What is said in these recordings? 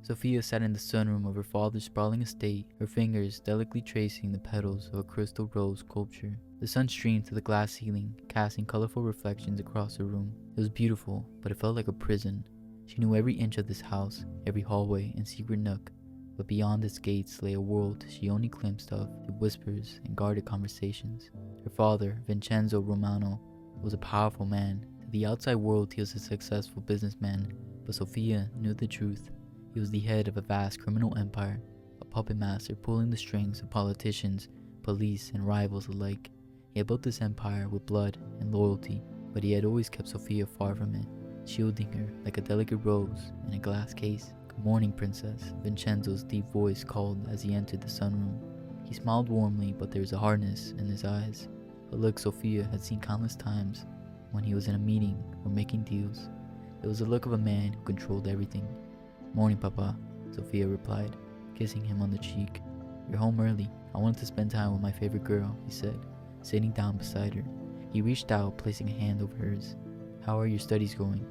Sophia sat in the sunroom of her father's sprawling estate, her fingers delicately tracing the petals of a crystal rose sculpture. The sun streamed through the glass ceiling, casting colorful reflections across the room. It was beautiful, but it felt like a prison. She knew every inch of this house, every hallway and secret nook, but beyond its gates lay a world she only glimpsed of through whispers and guarded conversations. Her father, Vincenzo Romano, was a powerful man. To the outside world, he was a successful businessman, but Sophia knew the truth. He was the head of a vast criminal empire, a puppet master pulling the strings of politicians, police, and rivals alike. He had built this empire with blood and loyalty, but he had always kept Sophia far from it, shielding her like a delicate rose in a glass case. "Good morning, princess," Vincenzo's deep voice called as he entered the sunroom. He smiled warmly, but there was a hardness in his eyes, a look Sophia had seen countless times when he was in a meeting or making deals. It was the look of a man who controlled everything. "Morning, Papa," Sophia replied, kissing him on the cheek. "You're home early. I wanted to spend time with my favorite girl," he said, sitting down beside her. He reached out, placing a hand over hers. "How are your studies going?"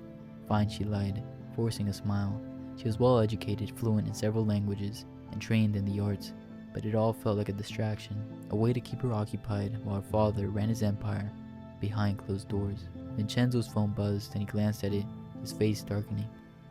"Fine," she lied, forcing a smile. She was well educated, fluent in several languages, and trained in the arts, but it all felt like a distraction, a way to keep her occupied while her father ran his empire behind closed doors. Vincenzo's phone buzzed and he glanced at it, his face darkening.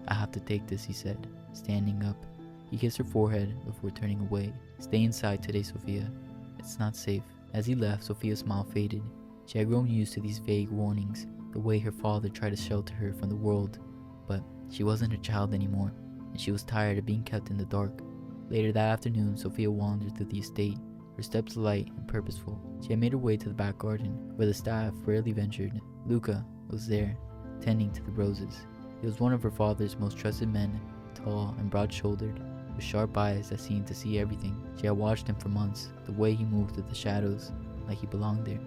"I have to take this," he said, standing up. He kissed her forehead before turning away. "Stay inside today, Sophia. It's not safe." As he left, Sophia's smile faded. She had grown used to these vague warnings, the way her father tried to shelter her from the world, but she wasn't a child anymore, and she was tired of being kept in the dark. Later that afternoon, Sophia wandered through the estate, her steps light and purposeful. She had made her way to the back garden, where the staff rarely ventured. Luca was there, tending to the roses. He was one of her father's most trusted men, tall and broad-shouldered, with sharp eyes that seemed to see everything. She had watched him for months, the way he moved through the shadows, like he belonged there.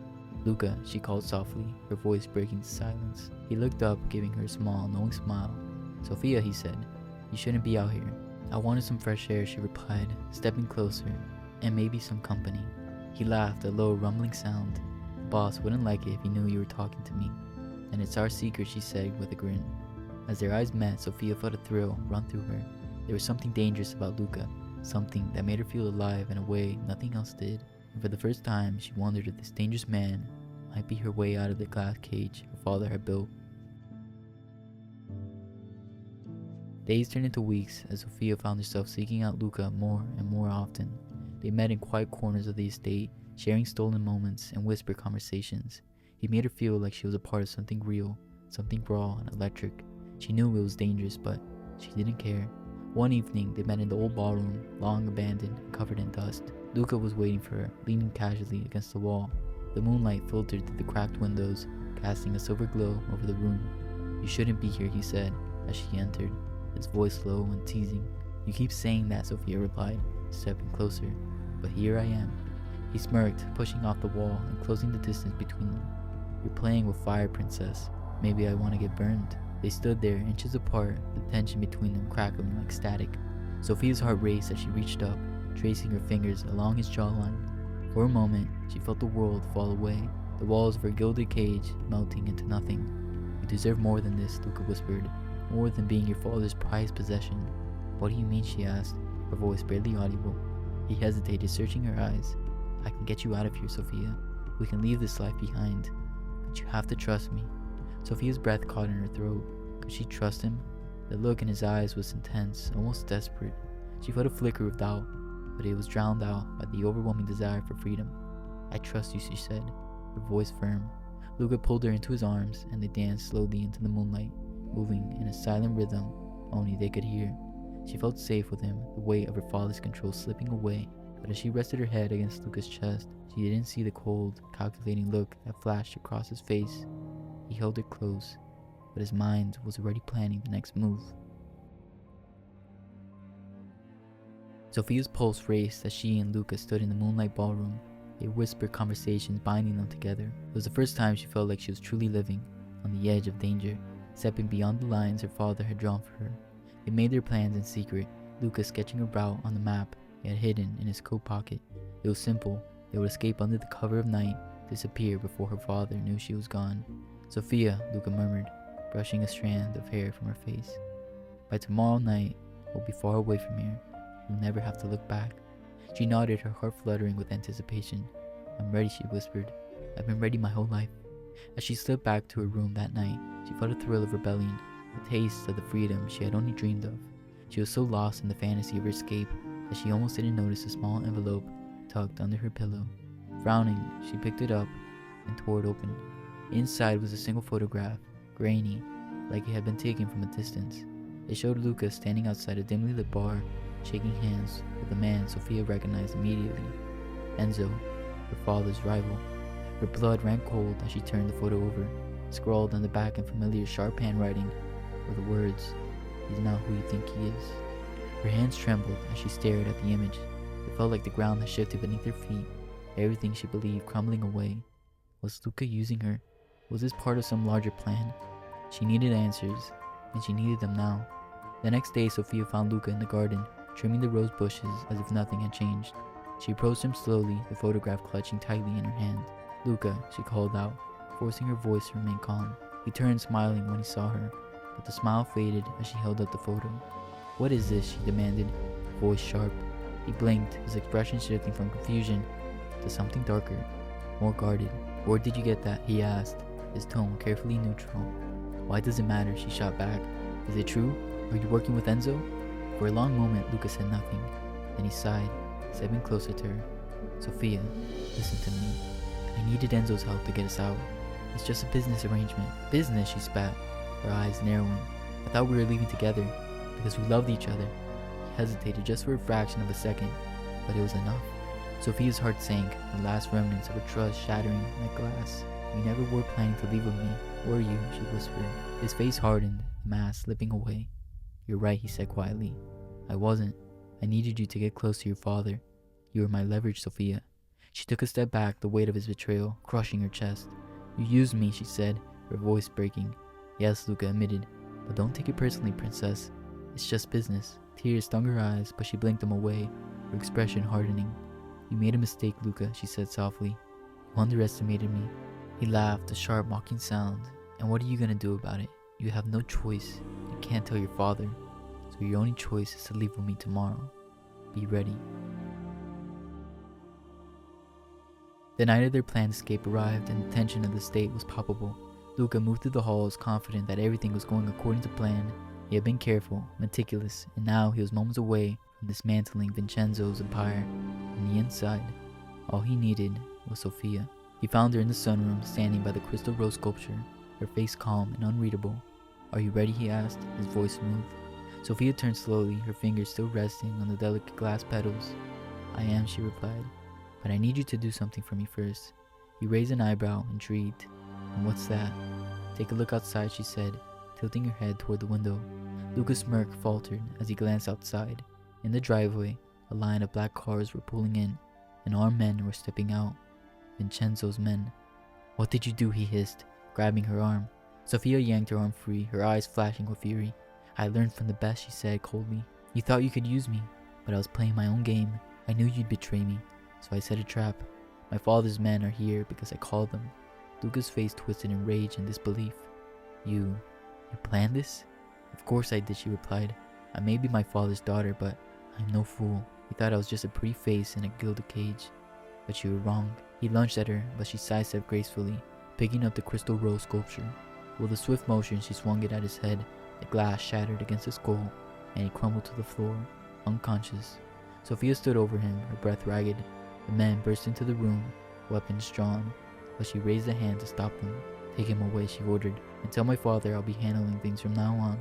"Luca," she called softly, her voice breaking the silence. He looked up, giving her a small, knowing smile. "Sophia," he said, "you shouldn't be out here." "I wanted some fresh air," she replied, stepping closer, "and maybe some company." He laughed, a low, rumbling sound. "The boss wouldn't like it if he knew you were talking to me." "And it's our secret," she said with a grin. As their eyes met, Sophia felt a thrill run through her. There was something dangerous about Luca, something that made her feel alive in a way nothing else did. And for the first time, she wondered if this dangerous man might be her way out of the glass cage her father had built. Days turned into weeks as Sophia found herself seeking out Luca more and more often. They met in quiet corners of the estate, sharing stolen moments and whispered conversations. He made her feel like she was a part of something real, something raw and electric. She knew it was dangerous, but she didn't care. One evening, they met in the old ballroom, long abandoned and covered in dust. Luca was waiting for her, leaning casually against the wall. The moonlight filtered through the cracked windows, casting a silver glow over the room. "You shouldn't be here," he said as she entered, his voice low and teasing. "You keep saying that," Sophia replied, stepping closer, "but here I am." He smirked, pushing off the wall and closing the distance between them. "You're playing with fire, princess. Maybe I want to get burned." They stood there, inches apart, the tension between them crackling like static. Sophia's heart raced as she reached up, tracing her fingers along his jawline. For a moment, she felt the world fall away, the walls of her gilded cage melting into nothing. "You deserve more than this," Luca whispered, "more than being your father's prized possession." "What do you mean?" she asked, her voice barely audible. He hesitated, searching her eyes. "I can get you out of here, Sophia. We can leave this life behind. But you have to trust me." Sophia's breath caught in her throat. Could she trust him? The look in his eyes was intense, almost desperate. She felt a flicker of doubt, but it was drowned out by the overwhelming desire for freedom. "I trust you," she said, her voice firm. Luca pulled her into his arms, and they danced slowly into the moonlight, moving in a silent rhythm only they could hear. She felt safe with him, the weight of her father's control slipping away, but as she rested her head against Luca's chest, she didn't see the cold, calculating look that flashed across his face. He held her close, but his mind was already planning the next move. Sophia's pulse raced as she and Luca stood in the moonlight ballroom, their whispered conversations binding them together. It was the first time she felt like she was truly living, on the edge of danger, stepping beyond the lines her father had drawn for her. They made their plans in secret, Luca sketching a route on the map he had hidden in his coat pocket. It was simple. They would escape under the cover of night, disappear before her father knew she was gone. "Sophia," Luca murmured, brushing a strand of hair from her face. "By tomorrow night, We'll be far away from here. You'll never have to look back." She nodded, her heart fluttering with anticipation. "I'm ready," she whispered. "I've been ready my whole life." As she slipped back to her room that night, she felt a thrill of rebellion, a taste of the freedom she had only dreamed of. She was so lost in the fantasy of her escape that she almost didn't notice a small envelope tucked under her pillow. Frowning, she picked it up and tore it open. Inside was a single photograph, grainy, like it had been taken from a distance. It showed Luca standing outside a dimly lit bar, shaking hands with a man Sophia recognized immediately, Enzo, her father's rival. Her blood ran cold as she turned the photo over. Scrawled on the back in familiar sharp handwriting were the words, "He's not who you think he is." Her hands trembled as she stared at the image. It felt like the ground had shifted beneath her feet, everything she believed crumbling away. Was Luca using her? Was this part of some larger plan? She needed answers, and she needed them now. The next day, Sophia found Luca in the garden, trimming the rose bushes as if nothing had changed. She approached him slowly, the photograph clutching tightly in her hand. "Luca," she called out, forcing her voice to remain calm. He turned smiling when he saw her, but the smile faded as she held up the photo. "What is this?" she demanded, her voice sharp. He blinked, his expression shifting from confusion to something darker, more guarded. "Where did you get that?" he asked, his tone carefully neutral. "Why does it matter?" she shot back. "Is it true? Are you working with Enzo?" For a long moment, Luca said nothing. Then he sighed, stepping closer to her. "Sophia, listen to me. I needed Enzo's help to get us out. It's just a business arrangement." "Business?" she spat, her eyes narrowing. "I thought we were leaving together, because we loved each other." He hesitated just for a fraction of a second, but it was enough. Sophia's heart sank, the last remnants of her trust shattering like glass. "You never were planning to leave with me, were you?" she whispered. His face hardened, the mask slipping away. "You're right," he said quietly. "I wasn't. I needed you to get close to your father. You were my leverage, Sophia." She took a step back, the weight of his betrayal crushing her chest. "You used me," she said, her voice breaking. "Yes," Luca admitted, "but don't take it personally, princess. It's just business." Tears stung her eyes, but she blinked them away, her expression hardening. "You made a mistake, Luca," she said softly. "You underestimated me." He laughed, a sharp, mocking sound. "And what are you gonna do about it? You have no choice. You can't tell your father. So your only choice is to leave with me tomorrow. Be ready." The night of their planned escape arrived, and the tension of the state was palpable. Luca moved through the halls, confident that everything was going according to plan. He had been careful, meticulous, and now he was moments away from dismantling Vincenzo's empire. On the inside, all he needed was Sophia. He found her in the sunroom, standing by the crystal rose sculpture, her face calm and unreadable. "Are you ready?" he asked, his voice smooth. Sophia turned slowly, her fingers still resting on the delicate glass petals. "I am," she replied. "But I need you to do something for me first." He raised an eyebrow, intrigued. "And what's that?" "Take a look outside," she said, tilting her head toward the window. Luca's smirk faltered as he glanced outside. In the driveway, a line of black cars were pulling in, and armed men were stepping out. Vincenzo's men. "What did you do?" he hissed, grabbing her arm. Sophia yanked her arm free, her eyes flashing with fury. "I learned from the best," she said coldly. "You thought you could use me, but I was playing my own game. I knew you'd betray me, so I set a trap. My father's men are here because I called them." Luca's face twisted in rage and disbelief. You planned this?" "Of course I did," she replied. "I may be my father's daughter, but I'm no fool. You thought I was just a pretty face in a gilded cage. But you were wrong." He lunged at her, but she sidestepped gracefully, picking up the crystal rose sculpture. With a swift motion, she swung it at his head. The glass shattered against his skull, and he crumbled to the floor, unconscious. Sophia stood over him, her breath ragged. The men burst into the room, weapons drawn, but she raised a hand to stop them. "Take him away," she ordered, "and tell my father I'll be handling things from now on."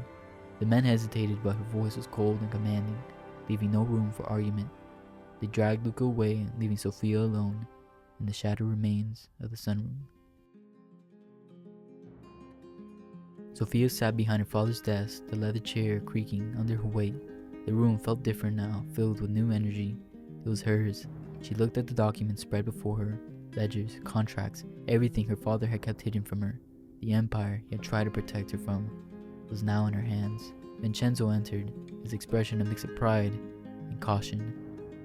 The men hesitated, but her voice was cold and commanding, leaving no room for argument. They dragged Luca away, leaving Sophia alone in the shattered remains of the sunroom. Sophia sat behind her father's desk, the leather chair creaking under her weight. The room felt different now, filled with new energy. It was hers. She looked at the documents spread before her, ledgers, contracts, everything her father had kept hidden from her. The empire he had tried to protect her from was now in her hands. Vincenzo entered, his expression a mix of pride and caution.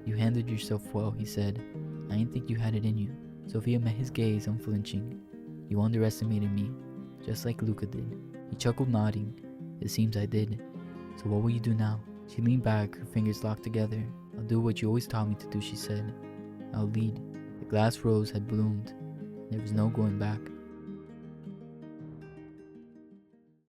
"You handled yourself well," he said. "I didn't think you had it in you." Sophia met his gaze unflinching. "You underestimated me, just like Luca did." He chuckled, nodding. "It seems I did. So what will you do now?" She leaned back, her fingers locked together. "I'll do what you always taught me to do," she said. "I'll lead." The glass rose had bloomed. There was no going back.